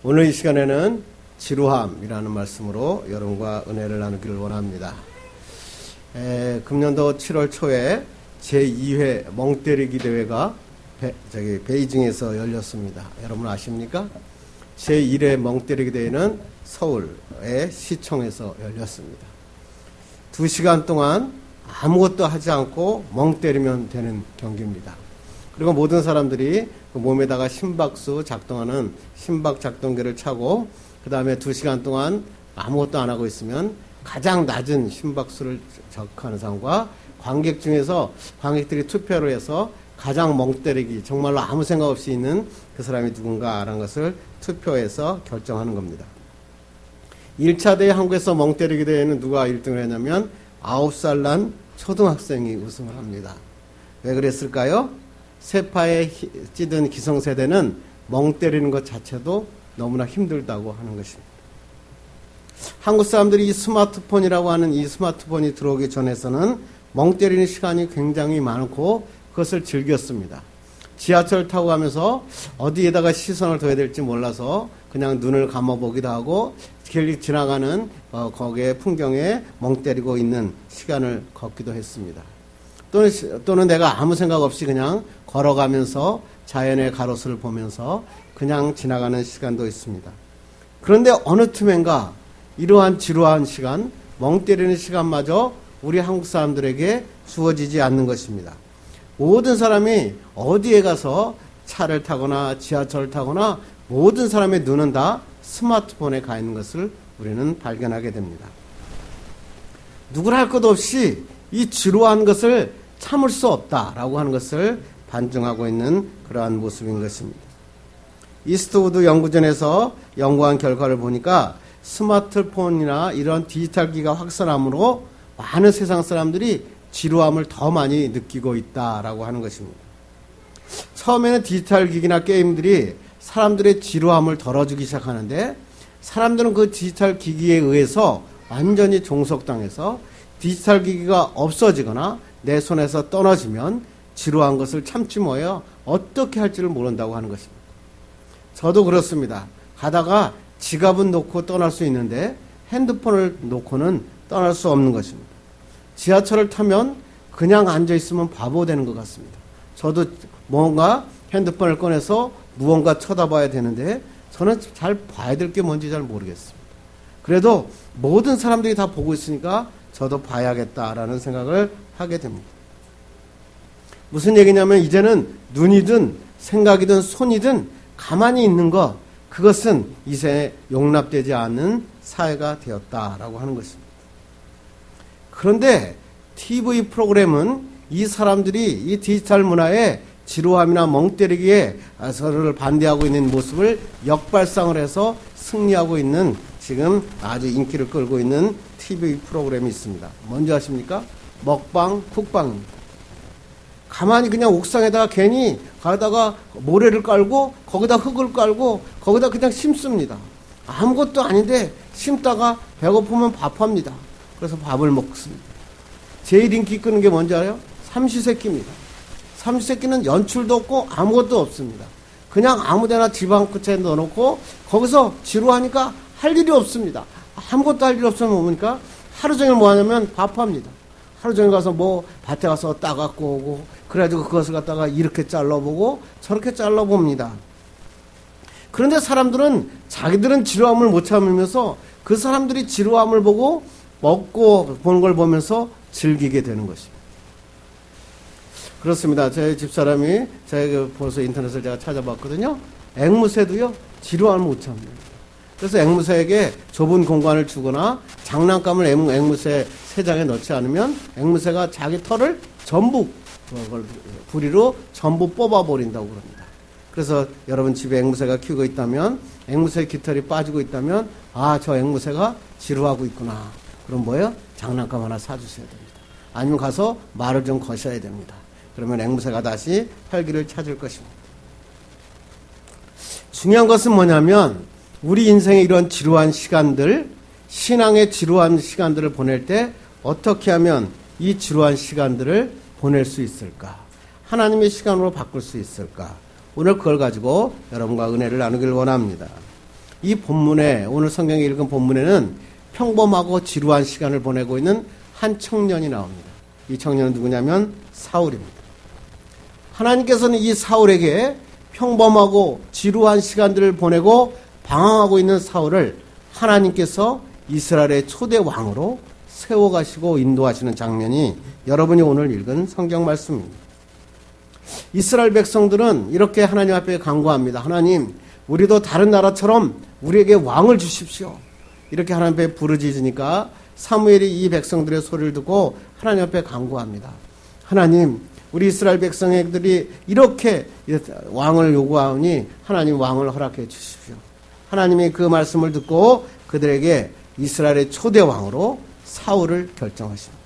오늘 이 시간에는 지루함이라는 말씀으로 여러분과 은혜를 나누기를 원합니다. 금년도 7월 초에 제2회 멍때리기 대회가 베이징에서 열렸습니다. 여러분 아십니까? 제1회 멍때리기 대회는 서울의 시청에서 열렸습니다. 2시간 동안 아무것도 하지 않고 멍 때리면 되는 경기입니다. 그리고 모든 사람들이 그 몸에다가 심박수 작동하는 심박 작동기를 차고 그 다음에 2시간 동안 아무것도 안 하고 있으면 가장 낮은 심박수를 적하는 사람과 관객 중에서 관객들이 투표를 해서 가장 멍 때리기 정말로 아무 생각 없이 있는 그 사람이 누군가라는 것을 투표해서 결정하는 겁니다. 1차 대회 한국에서 멍 때리기 대회는 누가 1등을 했냐면 9살 난 초등학생이 우승을 합니다. 왜 그랬을까요? 세파에 찌든 기성세대는 멍 때리는 것 자체도 너무나 힘들다고 하는 것입니다. 한국 사람들이 이 스마트폰이라고 하는 이 스마트폰이 들어오기 전에서는 멍 때리는 시간이 굉장히 많고 그것을 즐겼습니다. 지하철 타고 가면서 어디에다가 시선을 둬야 될지 몰라서 그냥 눈을 감아보기도 하고 길 지나가는 거기에 풍경에 멍 때리고 있는 시간을 걷기도 했습니다. 또는 내가 아무 생각 없이 그냥 걸어가면서 자연의 가로수를 보면서 그냥 지나가는 시간도 있습니다. 그런데 어느 틈엔가 이러한 지루한 시간, 멍 때리는 시간마저 우리 한국 사람들에게 주어지지 않는 것입니다. 모든 사람이 어디에 가서 차를 타거나 지하철을 타거나 모든 사람의 눈은 다 스마트폰에 가 있는 것을 우리는 발견하게 됩니다. 누구라 할 것 없이 이 지루한 것을 참을 수 없다라고 하는 것을 반증하고 있는 그러한 모습인 것입니다. 이스트우드 연구전에서 연구한 결과를 보니까 스마트폰이나 이런 디지털 기기가 확산함으로 많은 세상 사람들이 지루함을 더 많이 느끼고 있다라고 하는 것입니다. 처음에는 디지털 기기나 게임들이 사람들의 지루함을 덜어주기 시작하는데 사람들은 그 디지털 기기에 의해서 완전히 종속당해서 디지털 기기가 없어지거나 내 손에서 떨어지면 지루한 것을 참지 뭐예요? 어떻게 할지를 모른다고 하는 것입니다. 저도 그렇습니다. 가다가 지갑은 놓고 떠날 수 있는데 핸드폰을 놓고는 떠날 수 없는 것입니다. 지하철을 타면 그냥 앉아있으면 바보 되는 것 같습니다. 저도 뭔가 핸드폰을 꺼내서 무언가 쳐다봐야 되는데 저는 잘 봐야 될 게 뭔지 잘 모르겠습니다. 그래도 모든 사람들이 다 보고 있으니까 저도 봐야겠다라는 생각을 하게 됩니다. 무슨 얘기냐면 이제는 눈이든 생각이든 손이든 가만히 있는 것, 그것은 이제 용납되지 않는 사회가 되었다라고 하는 것입니다. 그런데 TV 프로그램은 이 사람들이 이 디지털 문화에 지루함이나 멍 때리기에 서로를 반대하고 있는 모습을 역발상을 해서 승리하고 있는 지금 아주 인기를 끌고 있는 TV 프로그램이 있습니다. 뭔지 아십니까? 먹방, 쿡방입니다. 가만히 그냥 옥상에다가 괜히 가다가 모래를 깔고 거기다 흙을 깔고 거기다 그냥 심습니다. 아무것도 아닌데 심다가 배고프면 밥합니다. 그래서 밥을 먹습니다. 제일 인기 끄는 게 뭔지 알아요? 삼시세끼입니다. 삼시세끼는 연출도 없고 아무것도 없습니다. 그냥 아무데나 집 한 끝에 넣어놓고 거기서 지루하니까 할 일이 없습니다. 아무것도 할 일 없으면 뭡니까? 하루 종일 뭐 하냐면 밥합니다. 하루 종일 가서 뭐 밭에 가서 따갖고 오고 그래가지고 그것을 갖다가 이렇게 잘라보고 저렇게 잘라봅니다. 그런데 사람들은 자기들은 지루함을 못 참으면서 그 사람들이 지루함을 보고 먹고 보는 걸 보면서 즐기게 되는 것입니다. 그렇습니다. 제 집사람이 제가 벌써 인터넷을 제가 찾아봤거든요. 앵무새도요 지루함을 못 참습니다. 그래서 앵무새에게 좁은 공간을 주거나 장난감을 앵무새 새장에 넣지 않으면 앵무새가 자기 털을 전부 부리로 전부 뽑아버린다고 그럽니다. 그래서 여러분 집에 앵무새가 키우고 있다면 앵무새 깃털이 빠지고 있다면 아, 저 앵무새가 지루하고 있구나. 그럼 뭐예요? 장난감 하나 사주셔야 됩니다. 아니면 가서 말을 좀 거셔야 됩니다. 그러면 앵무새가 다시 활기를 찾을 것입니다. 중요한 것은 뭐냐면 우리 인생의 이런 지루한 시간들, 신앙의 지루한 시간들을 보낼 때 어떻게 하면 이 지루한 시간들을 보낼 수 있을까? 하나님의 시간으로 바꿀 수 있을까? 오늘 그걸 가지고 여러분과 은혜를 나누길 원합니다. 이 본문에, 오늘 성경에 읽은 본문에는 평범하고 지루한 시간을 보내고 있는 한 청년이 나옵니다. 이 청년은 누구냐면 사울입니다. 하나님께서는 이 사울에게 평범하고 지루한 시간들을 보내고 방황하고 있는 사울을 하나님께서 이스라엘의 초대 왕으로 세워가시고 인도하시는 장면이 여러분이 오늘 읽은 성경 말씀입니다. 이스라엘 백성들은 이렇게 하나님 앞에 간구합니다. 하나님, 우리도 다른 나라처럼 우리에게 왕을 주십시오. 이렇게 하나님 앞에 부르짖으니까 사무엘이 이 백성들의 소리를 듣고 하나님 앞에 간구합니다. 하나님, 우리 이스라엘 백성들이 이렇게 왕을 요구하오니 하나님 왕을 허락해 주십시오. 하나님이 그 말씀을 듣고 그들에게 이스라엘의 초대 왕으로 사울을 결정하십니다.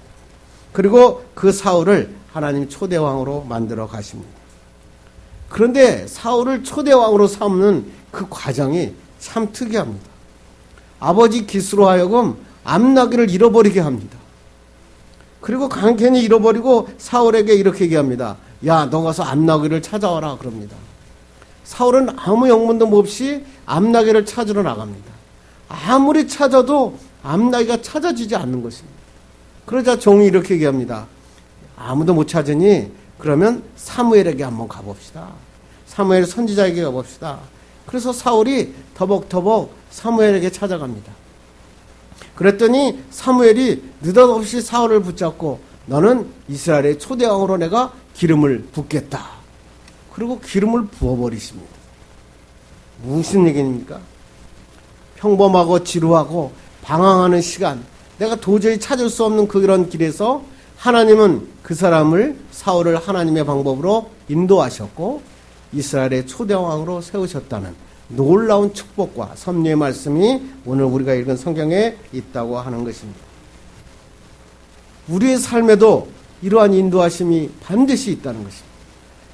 그리고 그 사울을 하나님 초대 왕으로 만들어 가십니다. 그런데 사울을 초대 왕으로 삼는 그 과정이 참 특이합니다. 아버지 기스로 하여금 암나귀를 잃어버리게 합니다. 그리고 강캔이 잃어버리고 사울에게 이렇게 얘기합니다. 야, 너 가서 암나귀를 찾아와라 그럽니다. 사울은 아무 영문도 없이 암나귀를 찾으러 나갑니다. 아무리 찾아도 암나귀가 찾아지지 않는 것입니다. 그러자 종이 이렇게 얘기합니다. 아무도 못 찾으니 그러면 사무엘에게 한번 가봅시다. 사무엘 선지자에게 가봅시다. 그래서 사울이 터벅터벅 사무엘에게 찾아갑니다. 그랬더니 사무엘이 느닷없이 사울을 붙잡고 너는 이스라엘의 초대왕으로 내가 기름을 붓겠다. 그리고 기름을 부어버리십니다. 무슨 얘기입니까? 평범하고 지루하고 방황하는 시간, 내가 도저히 찾을 수 없는 그런 길에서 하나님은 그 사람을, 사울을 하나님의 방법으로 인도하셨고 이스라엘의 초대왕으로 세우셨다는 놀라운 축복과 섭리의 말씀이 오늘 우리가 읽은 성경에 있다고 하는 것입니다. 우리의 삶에도 이러한 인도하심이 반드시 있다는 것입니다.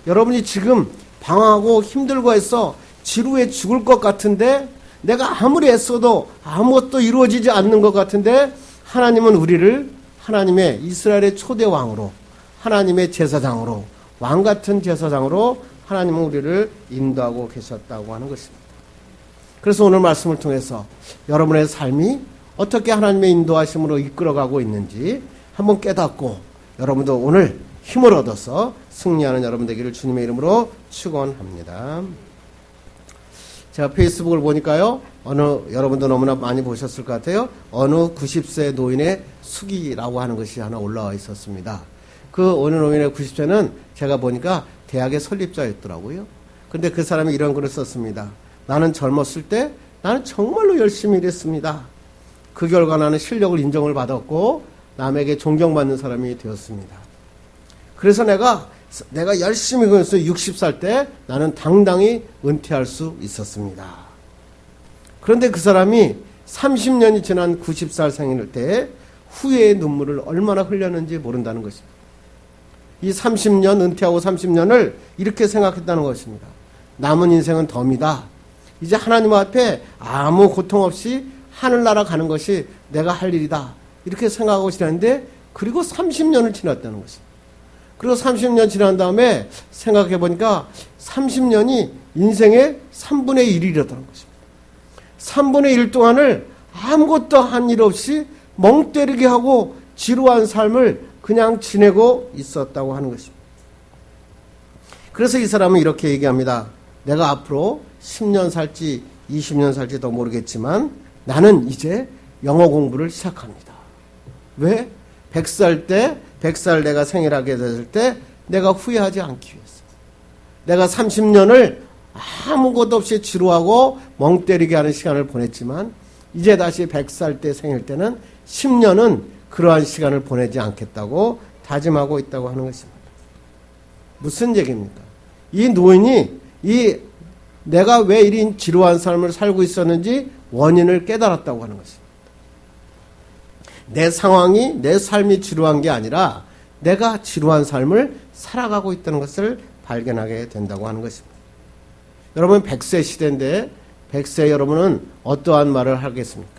여러분이 지금 방황하고 힘들고 해서 지루해 죽을 것 같은데 내가 아무리 애써도 아무것도 이루어지지 않는 것 같은데 하나님은 우리를 하나님의 이스라엘의 초대왕으로, 하나님의 제사장으로, 왕같은 제사장으로 하나님은 우리를 인도하고 계셨다고 하는 것입니다. 그래서 오늘 말씀을 통해서 여러분의 삶이 어떻게 하나님의 인도하심으로 이끌어가고 있는지 한번 깨닫고 여러분도 오늘 힘을 얻어서 승리하는 여러분 되기를 주님의 이름으로 축원합니다. 제가 페이스북을 보니까요, 여러분도 너무나 많이 보셨을 것 같아요. 어느 90세 노인의 수기라고 하는 것이 하나 올라와 있었습니다. 그 어느 노인의 90세는 제가 보니까 대학의 설립자였더라고요. 근데 그 사람이 이런 글을 썼습니다. 나는 젊었을 때 나는 정말로 열심히 일했습니다. 그 결과 나는 실력을 인정을 받았고 남에게 존경받는 사람이 되었습니다. 그래서 내가 열심히 그래서 60살 때 나는 당당히 은퇴할 수 있었습니다. 그런데 그 사람이 30년이 지난 90살 생일 때 후회의 눈물을 얼마나 흘렸는지 모른다는 것입니다. 이 30년, 은퇴하고 30년을 이렇게 생각했다는 것입니다. 남은 인생은 덤이다. 이제 하나님 앞에 아무 고통 없이 하늘나라 가는 것이 내가 할 일이다. 이렇게 생각하고 지났는데, 그리고 30년을 지났다는 것입니다. 그리고 30년 지난 다음에 생각해 보니까 30년이 인생의 3분의 1이라는 것입니다. 3분의 1 동안을 아무것도 한 일 없이 멍 때리게 하고 지루한 삶을 그냥 지내고 있었다고 하는 것입니다. 그래서 이 사람은 이렇게 얘기합니다. 내가 앞으로 10년 살지 20년 살지 더 모르겠지만 나는 이제 영어 공부를 시작합니다. 왜? 100살 내가 생일하게 됐을 때 내가 후회하지 않기 위해서. 내가 30년을 아무것도 없이 지루하고 멍 때리게 하는 시간을 보냈지만 이제 다시 100살 때 생일 때는 10년은 그러한 시간을 보내지 않겠다고 다짐하고 있다고 하는 것입니다. 무슨 얘기입니까? 이 노인이 내가 왜 이리 지루한 삶을 살고 있었는지 원인을 깨달았다고 하는 것입니다. 내 상황이, 내 삶이 지루한 게 아니라 내가 지루한 삶을 살아가고 있다는 것을 발견하게 된다고 하는 것입니다. 여러분 100세 시대인데 100세 여러분은 어떠한 말을 하겠습니까?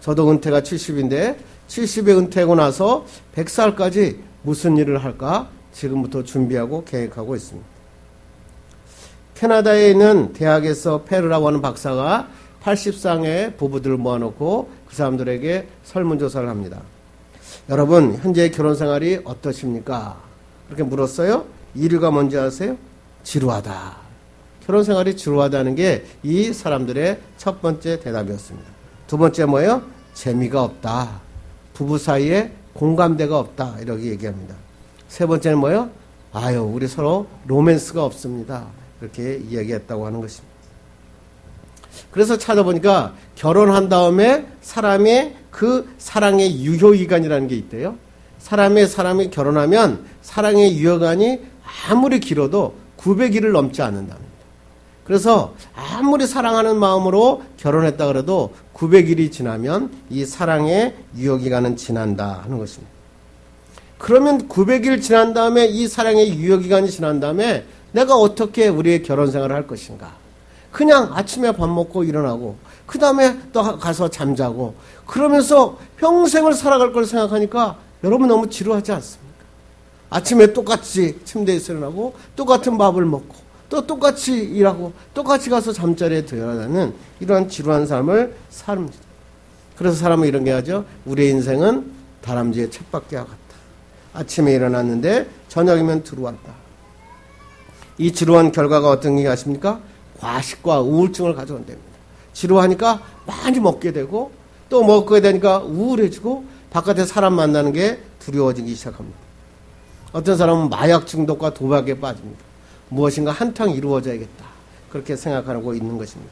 저도 은퇴가 70인데 70에 은퇴하고 나서 100살까지 무슨 일을 할까 지금부터 준비하고 계획하고 있습니다. 캐나다에 있는 대학에서 페르라고 하는 박사가 80쌍의 부부들을 모아놓고 그 사람들에게 설문조사를 합니다. 여러분 현재 결혼 생활이 어떠십니까? 그렇게 물었어요. 1위가 뭔지 아세요? 지루하다. 결혼 생활이 지루하다는 게 이 사람들의 첫 번째 대답이었습니다. 두 번째 뭐예요? 재미가 없다. 부부 사이에 공감대가 없다. 이렇게 얘기합니다. 세 번째는 뭐예요? 아유, 우리 서로 로맨스가 없습니다. 이렇게 이야기했다고 하는 것입니다. 그래서 찾아보니까 결혼한 다음에 사람의 그 사랑의 유효기간이라는 게 있대요. 사람이 결혼하면 사랑의 유효기간이 아무리 길어도 900일을 넘지 않는답니다. 그래서 아무리 사랑하는 마음으로 결혼했다 그래도 900일이 지나면 이 사랑의 유효기간은 지난다 하는 것입니다. 그러면 900일 지난 다음에 이 사랑의 유효기간이 지난 다음에 내가 어떻게 우리의 결혼 생활을 할 것인가? 그냥 아침에 밥 먹고 일어나고 그 다음에 또 가서 잠자고 그러면서 평생을 살아갈 걸 생각하니까 여러분 너무 지루하지 않습니까? 아침에 똑같이 침대에서 일어나고 똑같은 밥을 먹고 또 똑같이 일하고 똑같이 가서 잠자리에 들어가는 이러한 지루한 삶을 삽니다. 그래서 사람은 이런 게 하죠. 우리의 인생은 다람쥐의 쳇바퀴와 같다. 아침에 일어났는데 저녁이면 들어왔다. 이 지루한 결과가 어떤 게 아십니까? 과식과 우울증을 가져온답니다. 지루하니까 많이 먹게 되고 또 먹게 되니까 우울해지고 바깥에 사람 만나는 게 두려워지기 시작합니다. 어떤 사람은 마약 중독과 도박에 빠집니다. 무엇인가 한탕 이루어져야겠다. 그렇게 생각하고 있는 것입니다.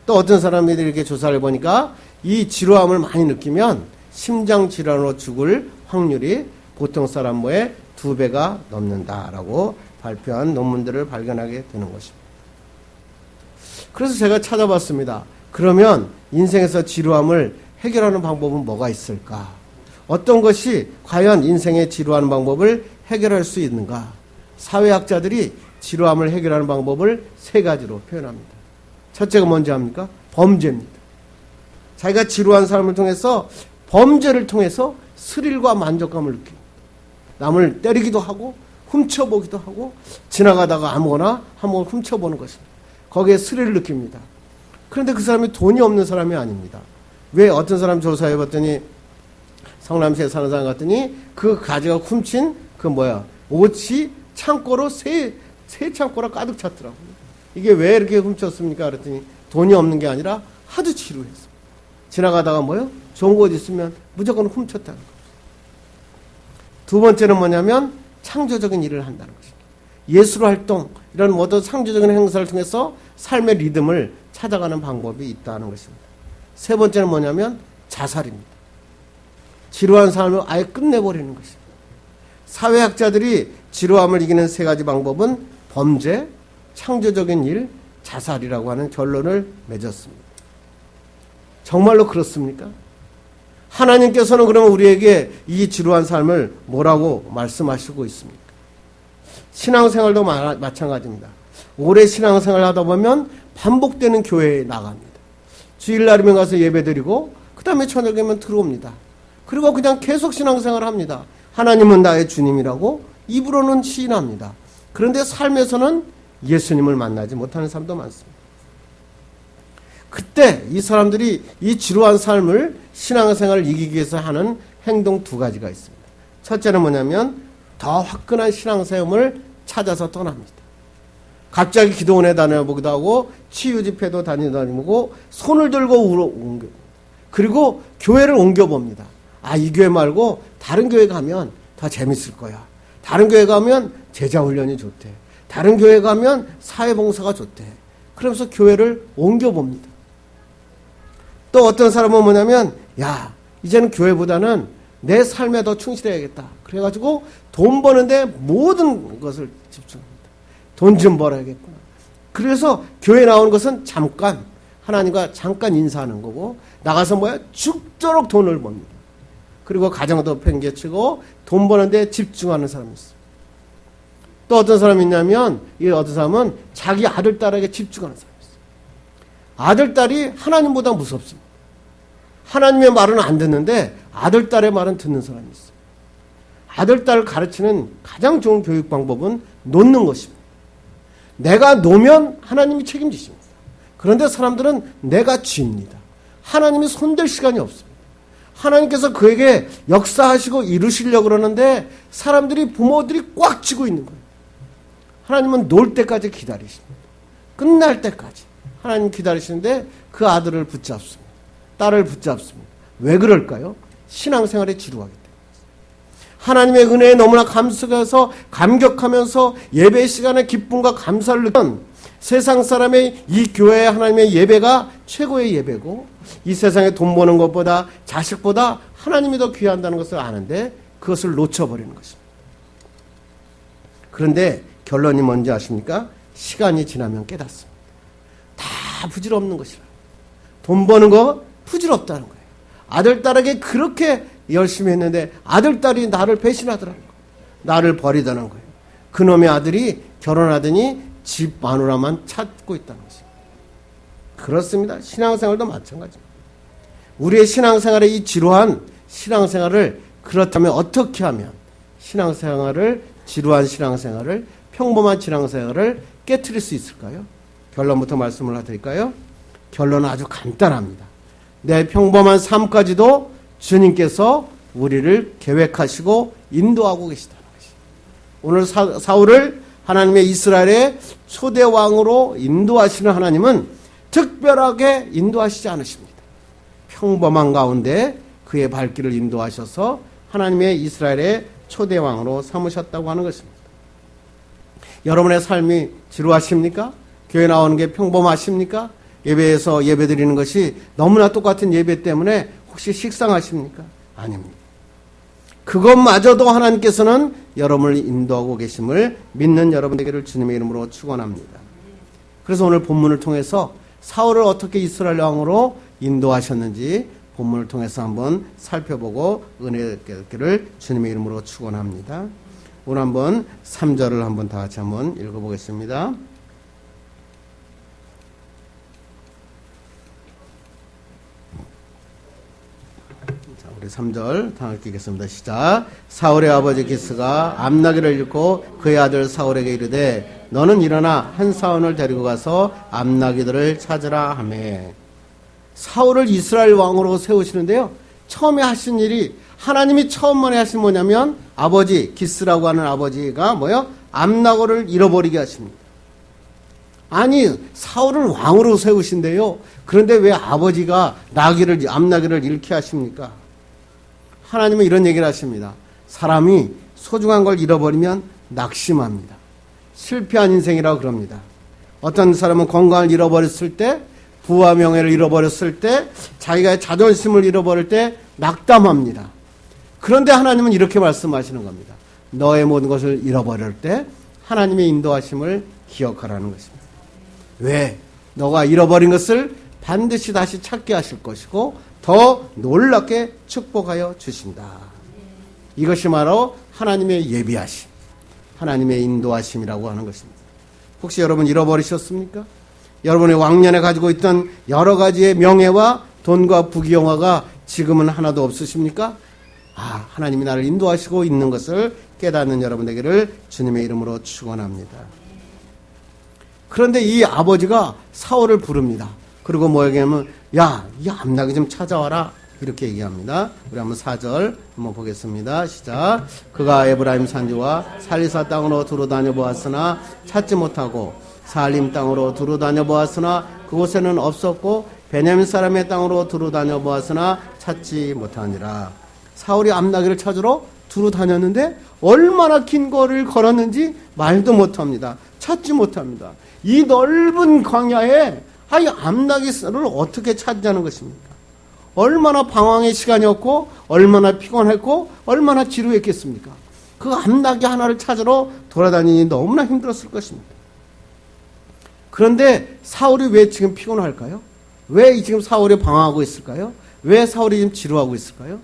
또 어떤 사람들이 이렇게 조사를 보니까 이 지루함을 많이 느끼면 심장질환으로 죽을 확률이 보통 사람의 2배가 넘는다라고 발표한 논문들을 발견하게 되는 것입니다. 그래서 제가 찾아봤습니다. 그러면 인생에서 지루함을 해결하는 방법은 뭐가 있을까? 어떤 것이 과연 인생의 지루한 방법을 해결할 수 있는가? 사회학자들이 지루함을 해결하는 방법을 3가지로 표현합니다. 첫째가 뭔지 압니까? 범죄입니다. 자기가 지루한 삶을 통해서 범죄를 통해서 스릴과 만족감을 느낍니다. 남을 때리기도 하고 훔쳐보기도 하고 지나가다가 아무거나 한번 훔쳐보는 것입니다. 거기에 스릴을 느낍니다. 그런데 그 사람이 돈이 없는 사람이 아닙니다. 왜 어떤 사람 조사해봤더니 성남시에 사는 사람 같더니 그 가지가 훔친 옷이 창고로 새 창고로 가득 찼더라고요. 이게 왜 이렇게 훔쳤습니까? 그랬더니 돈이 없는 게 아니라 하도 지루해서. 지나가다가 좋은 곳 있으면 무조건 훔쳤다는 거죠. 두 번째는 뭐냐면 창조적인 일을 한다는 것입니다. 예술 활동, 이런 모든 창조적인 행사를 통해서 삶의 리듬을 찾아가는 방법이 있다는 것입니다. 세 번째는 뭐냐면 자살입니다. 지루한 삶을 아예 끝내버리는 것입니다. 사회학자들이 지루함을 이기는 3가지 방법은 범죄, 창조적인 일, 자살이라고 하는 결론을 맺었습니다. 정말로 그렇습니까? 하나님께서는 그러면 우리에게 이 지루한 삶을 뭐라고 말씀하시고 있습니까? 신앙생활도 마찬가지입니다. 오래 신앙생활을 하다 보면 반복되는 교회에 나갑니다. 주일날이면 가서 예배드리고 그 다음에 저녁이면 들어옵니다. 그리고 그냥 계속 신앙생활을 합니다. 하나님은 나의 주님이라고 입으로는 시인합니다. 그런데 삶에서는 예수님을 만나지 못하는 사람도 많습니다. 그때 이 사람들이 이 지루한 삶을 신앙생활을 이기기 위해서 하는 행동 2가지가 있습니다. 첫째는 뭐냐면 더 화끈한 신앙생활을 찾아서 떠납니다. 갑자기 기도원에 다녀보기도 하고 치유집회도 다니고 손을 들고 옮겨 그리고 교회를 옮겨봅니다. 이 교회 말고 다른 교회 가면 더 재밌을 거야. 다른 교회 가면 제자훈련이 좋대. 다른 교회 가면 사회봉사가 좋대. 그러면서 교회를 옮겨봅니다. 또 어떤 사람은 뭐냐면 이제는 교회보다는 내 삶에 더 충실해야겠다. 그래가지고 돈 버는데 모든 것을 집중합니다. 돈 좀 벌어야겠구나. 그래서 교회 나오는 것은 잠깐 하나님과 잠깐 인사하는 거고 나가서 죽도록 돈을 법니다. 그리고 가정도 팽개치고 돈 버는데 집중하는 사람이 있어요. 또 어떤 사람이 있냐면 이 어떤 사람은 자기 아들, 딸에게 집중하는 사람이 있어요. 아들, 딸이 하나님보다 무섭습니다. 하나님의 말은 안 듣는데 아들, 딸의 말은 듣는 사람이 있어요. 아들, 딸을 가르치는 가장 좋은 교육 방법은 놓는 것입니다. 내가 놓으면 하나님이 책임지십니다. 그런데 사람들은 내가 쥐입니다. 하나님이 손댈 시간이 없습니다. 하나님께서 그에게 역사하시고 이루시려고 그러는데 사람들이, 부모들이 꽉 쥐고 있는 거예요. 하나님은 놀 때까지 기다리십니다. 끝날 때까지 하나님 기다리시는데 그 아들을 붙잡습니다. 딸을 붙잡습니다. 왜 그럴까요? 신앙생활에 지루하기 때문에. 하나님의 은혜에 너무나 감격해서 감격하면서 예배 시간에 기쁨과 감사를 느끼는 세상 사람의 이 교회의 하나님의 예배가 최고의 예배고, 이 세상에 돈 버는 것보다 자식보다 하나님이 더 귀한다는 것을 아는데 그것을 놓쳐버리는 것입니다. 그런데 결론이 뭔지 아십니까? 시간이 지나면 깨닫습니다. 다 부질없는 것이라. 돈 버는 거 부질없다는 거예요. 아들, 딸에게 그렇게 열심히 했는데 아들, 딸이 나를 배신하더라는 거예요. 나를 버리더라는 거예요. 그놈의 아들이 결혼하더니 집 마누라만 찾고 있다는 것입니다. 그렇습니다. 신앙생활도 마찬가지입니다. 우리의 신앙생활의 이 지루한 신앙생활을, 그렇다면 어떻게 하면 신앙생활을, 지루한 신앙생활을, 평범한 신앙생활을 깨트릴 수 있을까요? 결론부터 말씀을 드릴까요? 결론은 아주 간단합니다. 내 평범한 삶까지도 주님께서 우리를 계획하시고 인도하고 계시다는 것이죠. 오늘 사울을 하나님의 이스라엘의 초대 왕으로 인도하시는 하나님은 특별하게 인도하시지 않으십니다. 평범한 가운데 그의 발길을 인도하셔서 하나님의 이스라엘의 초대 왕으로 삼으셨다고 하는 것입니다. 여러분의 삶이 지루하십니까? 교회 나오는 게 평범하십니까? 예배에서 예배 드리는 것이 너무나 똑같은 예배 때문에 혹시 식상하십니까? 아닙니다. 그것마저도 하나님께서는 여러분을 인도하고 계심을 믿는 여러분에게를 주님의 이름으로 축원합니다. 그래서 오늘 본문을 통해서 사울을 어떻게 이스라엘 왕으로 인도하셨는지 본문을 통해서 한번 살펴보고 은혜 얻기를 주님의 이름으로 축원합니다. 오늘 한번 3절을 한번 다 같이 한번 읽어보겠습니다. 자, 우리 3절 다 읽겠습니다. 시작. 사울의 아버지 기스가 암나기를 잃고 그의 아들 사울에게 이르되 너는 일어나 한 사원을 데리고 가서 암나기들을 찾으라 하매. 사울을 이스라엘 왕으로 세우시는데요, 처음에 하신 일이, 하나님이 처음 만에 하신 뭐냐면 아버지 기스라고 하는 아버지가 뭐요? 암나고를 잃어버리게 하십니다. 아니, 사울을 왕으로 세우신대요. 그런데 왜 아버지가 암나기를 잃게 하십니까? 하나님은 이런 얘기를 하십니다. 사람이 소중한 걸 잃어버리면 낙심합니다. 실패한 인생이라고 그럽니다. 어떤 사람은 건강을 잃어버렸을 때, 부와 명예를 잃어버렸을 때, 자기가 자존심을 잃어버릴 때 낙담합니다. 그런데 하나님은 이렇게 말씀하시는 겁니다. 너의 모든 것을 잃어버릴 때 하나님의 인도하심을 기억하라는 것입니다. 왜? 너가 잃어버린 것을 반드시 다시 찾게 하실 것이고 더 놀랍게 축복하여 주신다. 이것이 바로 하나님의 예비하심, 하나님의 인도하심이라고 하는 것입니다. 혹시 여러분 잃어버리셨습니까? 여러분의 왕년에 가지고 있던 여러 가지의 명예와 돈과 부귀영화가 지금은 하나도 없으십니까? 하나님이 나를 인도하시고 있는 것을 깨닫는 여러분에게를 주님의 이름으로 축원합니다. 그런데 이 아버지가 사울을 부릅니다. 그리고 뭐라고 하면, 야, 이 암나기 좀 찾아와라. 이렇게 얘기합니다. 우리 한번 4절 한번 보겠습니다. 시작. 그가 에브라임 산지와 살리사 땅으로 두루 다녀보았으나 찾지 못하고 살림 땅으로 두루 다녀보았으나 그곳에는 없었고 베냐민 사람의 땅으로 두루 다녀보았으나 찾지 못하니라. 사울이 암나기를 찾으러 두루 다녔는데 얼마나 긴 거리를 걸었는지 말도 못합니다. 찾지 못합니다. 이 넓은 광야에 암나기를 어떻게 찾자는 것입니까? 얼마나 방황의 시간이었고 얼마나 피곤했고 얼마나 지루했겠습니까? 그 암나기 하나를 찾으러 돌아다니니 너무나 힘들었을 것입니다. 그런데 사울이 왜 지금 피곤할까요? 왜 지금 사울이 방황하고 있을까요? 왜 사울이 지금 지루하고 있을까요?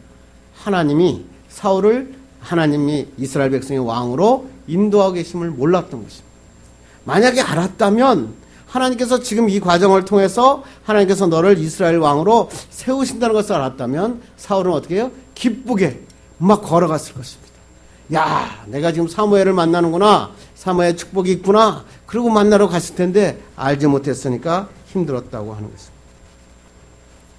하나님이 이스라엘 백성의 왕으로 인도하고 계심을 몰랐던 것입니다. 만약에 알았다면 하나님께서 지금 이 과정을 통해서 하나님께서 너를 이스라엘 왕으로 세우신다는 것을 알았다면 사울은 어떻게 해요? 기쁘게 막 걸어갔을 것입니다. 야, 내가 지금 사무엘을 만나는구나. 사무엘 축복이 있구나. 그러고 만나러 갔을 텐데 알지 못했으니까 힘들었다고 하는 것입니다.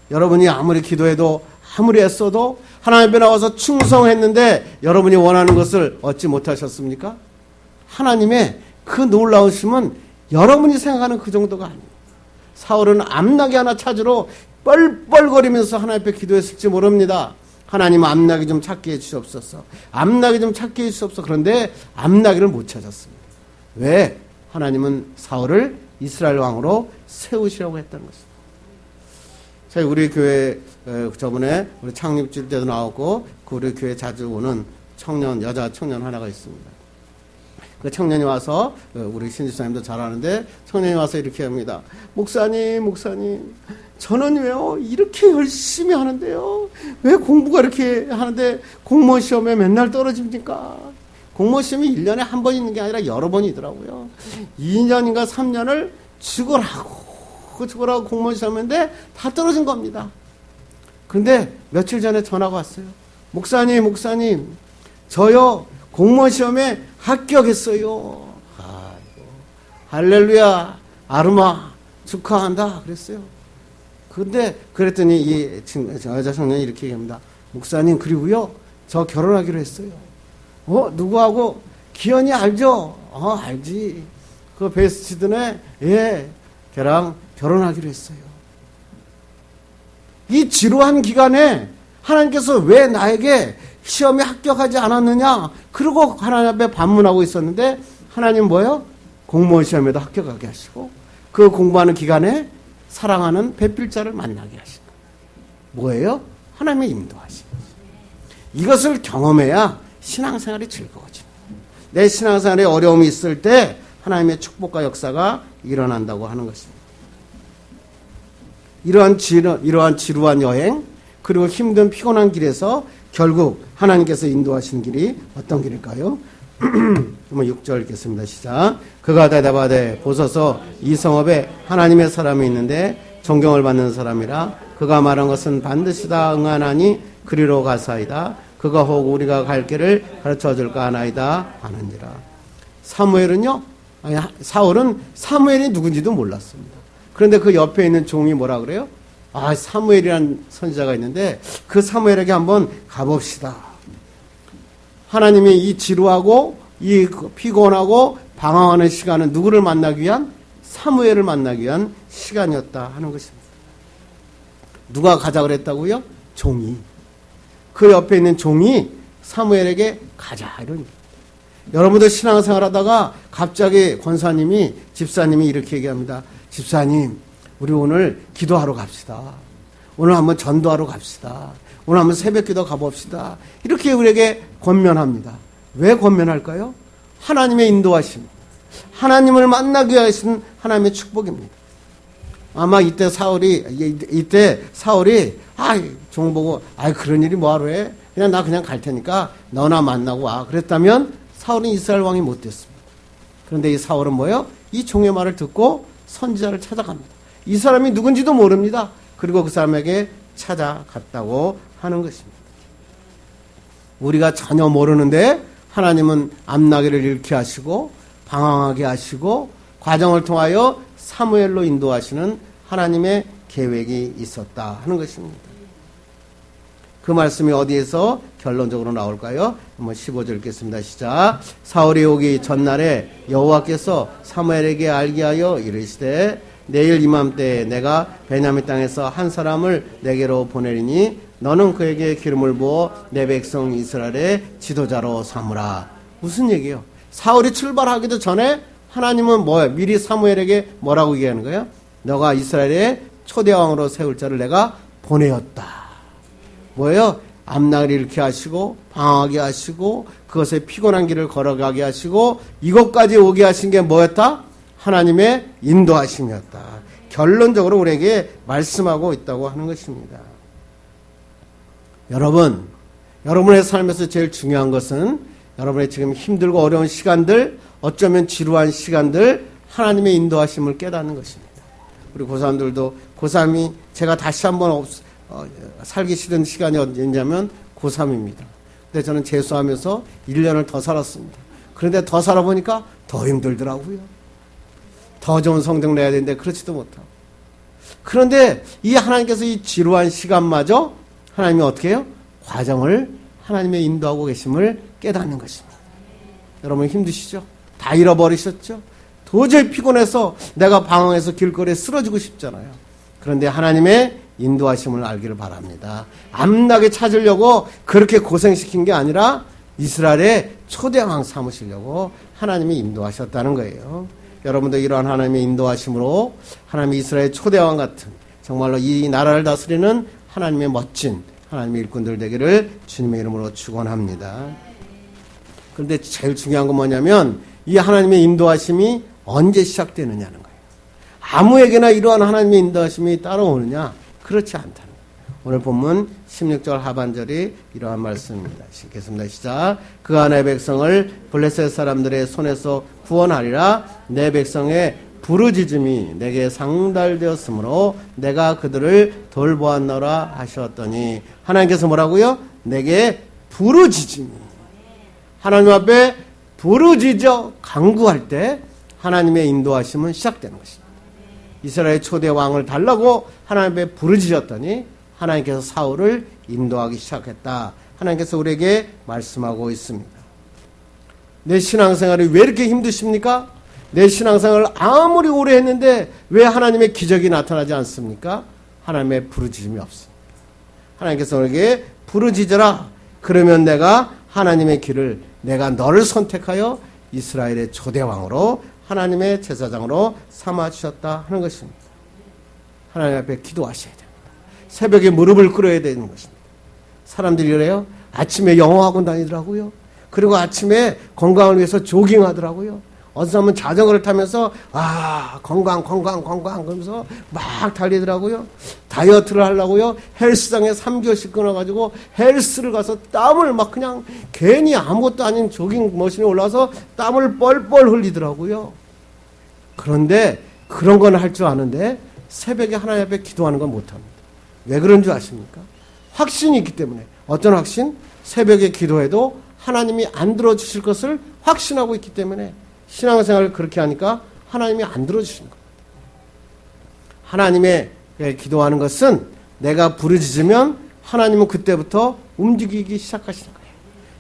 여러분이 아무리 기도해도 아무리 애써도 하나님 앞에 나와서 충성했는데 여러분이 원하는 것을 얻지 못하셨습니까? 하나님의 그 놀라우심은 여러분이 생각하는 그 정도가 아닙니다. 사울은 암나귀 하나 찾으러 뻘뻘거리면서 하나님 앞에 기도했을지 모릅니다. 하나님 암나귀 좀 찾게 해주시옵소서. 암나귀 좀 찾게 해주시옵소서. 그런데 암나귀를 못 찾았습니다. 왜? 하나님은 사울을 이스라엘 왕으로 세우시라고 했다는 것입니다. 자, 우리 교회 저번에 우리 창립주일 때도 나왔고 우리 교회 자주 오는 청년, 여자 청년 하나가 있습니다. 그 청년이 와서 우리 신지사님도 잘 아는데 청년이 와서 이렇게 합니다. 목사님 저는 왜요 이렇게 열심히 하는데요 왜 공부가 이렇게 하는데 공무원 시험에 맨날 떨어집니까? 공무원 시험이 1년에 한 번 있는 게 아니라 여러 번이더라고요. 2년인가 3년을 죽어라고 공무원 시험인데 다 떨어진 겁니다. 그런데 며칠 전에 전화가 왔어요. 목사님 저요 공무원 시험에 합격했어요. 아이고, 할렐루야, 아르마, 축하한다. 그랬어요. 근데, 그랬더니 이 여자 청년이 이렇게 얘기합니다. 목사님, 그리고요, 저 결혼하기로 했어요. 누구하고? 기현이 알죠? 알지. 그 베스트시드네, 예, 걔랑 결혼하기로 했어요. 이 지루한 기간에 하나님께서 왜 나에게 시험에 합격하지 않았느냐? 그러고 하나님 앞에 반문하고 있었는데 하나님 뭐예요? 공무원 시험에도 합격하게 하시고 그 공부하는 기간에 사랑하는 배필자를 만나게 하시고 뭐예요? 하나님의 인도하심. 이것을 경험해야 신앙생활이 즐거워집니다. 내 신앙생활에 어려움이 있을 때 하나님의 축복과 역사가 일어난다고 하는 것입니다. 이러한 지루한 여행 그리고 힘든 피곤한 길에서 결국 하나님께서 인도하시는 길이 어떤 길일까요? 한번 6절 읽겠습니다. 시작. 그가 대답하되 보소서 이 성읍에 하나님의 사람이 있는데 존경을 받는 사람이라 그가 말한 것은 반드시 다 응하나니 그리로 가사이다. 그가 혹 우리가 갈 길을 가르쳐 줄까 하나이다 하느니라. 사울은 사무엘이 누군지도 몰랐습니다. 그런데 그 옆에 있는 종이 뭐라 그래요? 사무엘이라는 선지자가 있는데 그 사무엘에게 한번 가봅시다. 하나님이 이 지루하고 이 피곤하고 방황하는 시간은 누구를 만나기 위한? 사무엘을 만나기 위한 시간이었다 하는 것입니다. 누가 가자 그랬다고요? 종이. 그 옆에 있는 종이 사무엘에게 가자 이런 거예요. 여러분들 신앙생활 하다가 갑자기 권사님이 집사님이 이렇게 얘기합니다. 집사님 우리 오늘 기도하러 갑시다. 오늘 한번 전도하러 갑시다. 오늘 한번 새벽기도 가봅시다. 이렇게 우리에게 권면합니다. 왜 권면할까요? 하나님의 인도하심. 하나님을 만나기 위하신 하나님의 축복입니다. 아마 이때 사울이 종 보고 그런 일이 뭐하러 해? 나 그냥 갈 테니까 너나 만나고 와. 그랬다면 사울은 이스라엘 왕이 못 됐습니다. 그런데 이 사울은 뭐예요? 이 종의 말을 듣고 선지자를 찾아갑니다. 이 사람이 누군지도 모릅니다. 그리고 그 사람에게 찾아갔다고 하는 것입니다. 우리가 전혀 모르는데 하나님은 암나귀를 잃게 하시고 방황하게 하시고 과정을 통하여 사무엘로 인도하시는 하나님의 계획이 있었다 하는 것입니다. 그 말씀이 어디에서 결론적으로 나올까요? 한번 15절 읽겠습니다. 시작. 사울이 오기 전날에 여호와께서 사무엘에게 알게 하여 이르시되 내일 이맘때에 내가 베냐민 땅에서 한 사람을 내게로 보내리니 너는 그에게 기름을 부어 내 백성 이스라엘의 지도자로 삼으라. 무슨 얘기예요? 사울이 출발하기도 전에 하나님은 미리 사무엘에게 뭐라고 얘기하는 거예요? 너가 이스라엘의 초대왕으로 세울 자를 내가 보내었다. 뭐예요? 암나귀를 잃게 하시고 방황하게 하시고 그것에 피곤한 길을 걸어가게 하시고 이것까지 오게 하신 게 뭐였다? 하나님의 인도하심이었다. 결론적으로 우리에게 말씀하고 있다고 하는 것입니다. 여러분의 삶에서 제일 중요한 것은 여러분의 지금 힘들고 어려운 시간들, 어쩌면 지루한 시간들, 하나님의 인도하심을 깨닫는 것입니다. 우리 고3들도 고3이 제가 다시 한번 살기 싫은 시간이 언제냐면 고3입니다. 근데 저는 재수하면서 1년을 더 살았습니다. 그런데 더 살아보니까 더 힘들더라고요. 더 좋은 성적 내야 되는데 그렇지도 못하고. 그런데 이 하나님께서 이 지루한 시간마저 하나님이 어떻게 해요? 과정을 하나님의 인도하고 계심을 깨닫는 것입니다. 여러분 힘드시죠? 다 잃어버리셨죠? 도저히 피곤해서 내가 방황해서 길거리에 쓰러지고 싶잖아요. 그런데 하나님의 인도하심을 알기를 바랍니다. 암나게 찾으려고 그렇게 고생시킨 게 아니라 이스라엘의 초대왕 삼으시려고 하나님이 인도하셨다는 거예요. 여러분도 이러한 하나님의 인도하심으로 하나님이 이스라엘 초대왕 같은 정말로 이 나라를 다스리는 하나님의 멋진 하나님의 일꾼들 되기를 주님의 이름으로 축원합니다. 그런데 제일 중요한 건 뭐냐면 이 하나님의 인도하심이 언제 시작되느냐는 거예요. 아무에게나 이러한 하나님의 인도하심이 따라오느냐? 그렇지 않다는 거예요. 오늘 본문 16절 하반절이 이러한 말씀입니다. 읽겠습니다. 시작. 그가 내 백성을 블레셋 사람들의 손에서 구원하리라. 내 백성의 부르짖음이 내게 상달되었으므로 내가 그들을 돌보았노라 하셨더니 하나님께서 뭐라고요? 내게 부르짖음이 하나님 앞에 부르짖어 간구할 때 하나님의 인도하심은 시작되는 것입니다. 이스라엘 초대 왕을 달라고 하나님 앞에 부르짖었더니 하나님께서 사울을 인도하기 시작했다. 하나님께서 우리에게 말씀하고 있습니다. 내 신앙생활이 왜 이렇게 힘드십니까? 내 신앙생활을 아무리 오래 했는데 왜 하나님의 기적이 나타나지 않습니까? 하나님의 부르짖음이 없습니다. 하나님께서 우리에게 부르짖어라. 그러면 내가 하나님의 길을 내가 너를 선택하여 이스라엘의 초대왕으로 하나님의 제사장으로 삼아주셨다 하는 것입니다. 하나님 앞에 기도하셔야 됩니다. 새벽에 무릎을 꿇어야 되는 것입니다. 사람들이 그래요. 아침에 영어학원 다니더라고요. 그리고 아침에 건강을 위해서 조깅하더라고요. 어떤 사람은 자전거를 타면서 건강 그러면서 막 달리더라고요. 다이어트를 하려고요. 헬스장에 3개월씩 끊어가지고 헬스를 가서 땀을 막 그냥 괜히 아무것도 아닌 조깅 머신에 올라와서 땀을 뻘뻘 흘리더라고요. 그런데 그런 건 할 줄 아는데 새벽에 하나님 앞에 기도하는 건 못합니다. 왜 그런 줄 아십니까? 확신이 있기 때문에. 어떤 확신? 새벽에 기도해도 하나님이 안 들어주실 것을 확신하고 있기 때문에 신앙생활을 그렇게 하니까 하나님이 안 들어주시는 거예요. 하나님의 기도하는 것은 내가 부르짖으면 하나님은 그때부터 움직이기 시작하시는 거예요.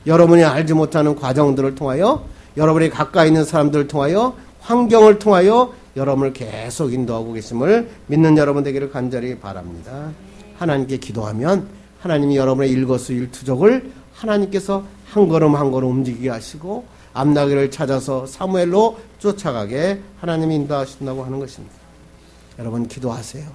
여러분이 알지 못하는 과정들을 통하여 여러분이 가까이 있는 사람들을 통하여 환경을 통하여 여러분을 계속 인도하고 계심을 믿는 여러분 되기를 간절히 바랍니다. 하나님께 기도하면 하나님이 여러분의 일거수일투족을 하나님께서 한 걸음 한 걸음 움직이게 하시고 암나귀를 찾아서 사무엘로 쫓아가게 하나님이 인도하신다고 하는 것입니다. 여러분 기도하세요.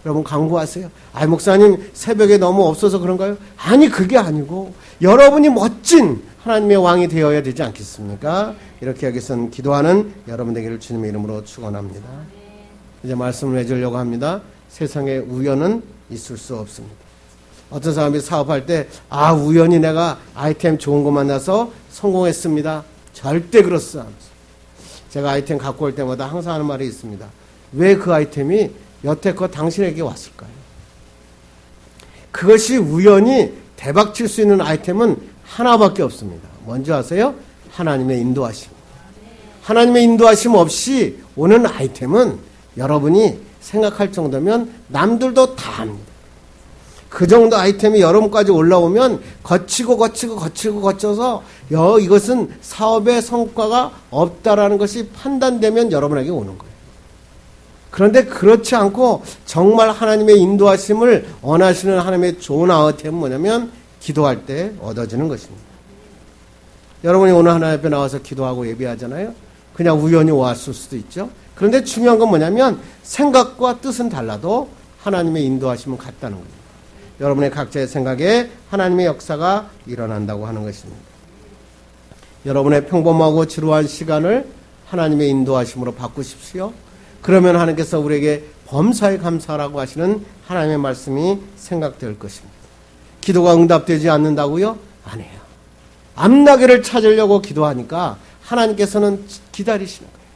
여러분 간구하세요. 목사님 새벽에 너무 없어서 그런가요? 아니 그게 아니고 여러분이 멋진 하나님의 왕이 되어야 되지 않겠습니까? 이렇게 여기서는 기도하는 여러분 되기를 주님의 이름으로 축원합니다. 이제 말씀을 해주려고 합니다. 세상에 우연은 있을 수 없습니다. 어떤 사람이 사업할 때 우연히 내가 아이템 좋은 거 만나서 성공했습니다. 절대 그렇지 않습니다. 제가 아이템 갖고 올 때마다 항상 하는 말이 있습니다. 왜 그 아이템이 여태껏 당신에게 왔을까요? 그것이 우연히 대박 칠 수 있는 아이템은 하나밖에 없습니다. 뭔지 아세요? 하나님의 인도하심. 하나님의 인도하심 없이 오는 아이템은 여러분이 생각할 정도면 남들도 다 합니다. 그 정도 아이템이 여러분까지 올라오면 거쳐서 이것은 사업의 성과가 없다라는 것이 판단되면 여러분에게 오는 거예요. 그런데 그렇지 않고 정말 하나님의 인도하심을 원하시는 하나님의 좋은 아이템은 뭐냐면 기도할 때 얻어지는 것입니다. 여러분이 오늘 하나님 앞에 나와서 기도하고 예배하잖아요. 그냥 우연히 왔을 수도 있죠. 그런데 중요한 건 뭐냐면 생각과 뜻은 달라도 하나님의 인도하심은 같다는 겁니다. 여러분의 각자의 생각에 하나님의 역사가 일어난다고 하는 것입니다. 여러분의 평범하고 지루한 시간을 하나님의 인도하심으로 바꾸십시오. 그러면 하나님께서 우리에게 범사에 감사라고 하시는 하나님의 말씀이 생각될 것입니다. 기도가 응답되지 않는다고요? 아니에요. 암나귀를 찾으려고 기도하니까 하나님께서는 기다리시는 거예요.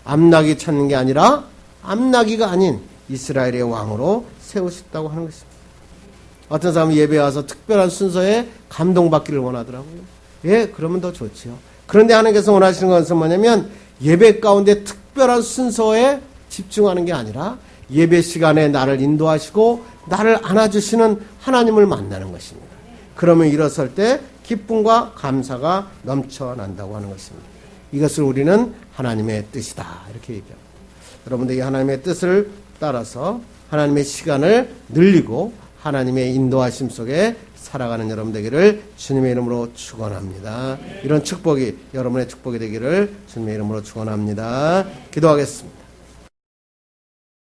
암나귀 찾는 게 아니라 암나귀가 아닌 이스라엘의 왕으로 세우셨다고 하는 것입니다. 어떤 사람은 예배에 와서 특별한 순서에 감동받기를 원하더라고요. 그러면 더 좋지요. 그런데 하나님께서 원하시는 것은 뭐냐면 예배 가운데 특별한 순서에 집중하는 게 아니라 예배 시간에 나를 인도하시고 나를 안아주시는 하나님을 만나는 것입니다. 그러면 일어설 때 기쁨과 감사가 넘쳐난다고 하는 것입니다. 이것을 우리는 하나님의 뜻이다 이렇게 얘기합니다. 여러분들 이 하나님의 뜻을 따라서 하나님의 시간을 늘리고 하나님의 인도하심 속에 살아가는 여러분 되기를 주님의 이름으로 축원합니다. 이런 축복이 여러분의 축복이 되기를 주님의 이름으로 축원합니다. 기도하겠습니다.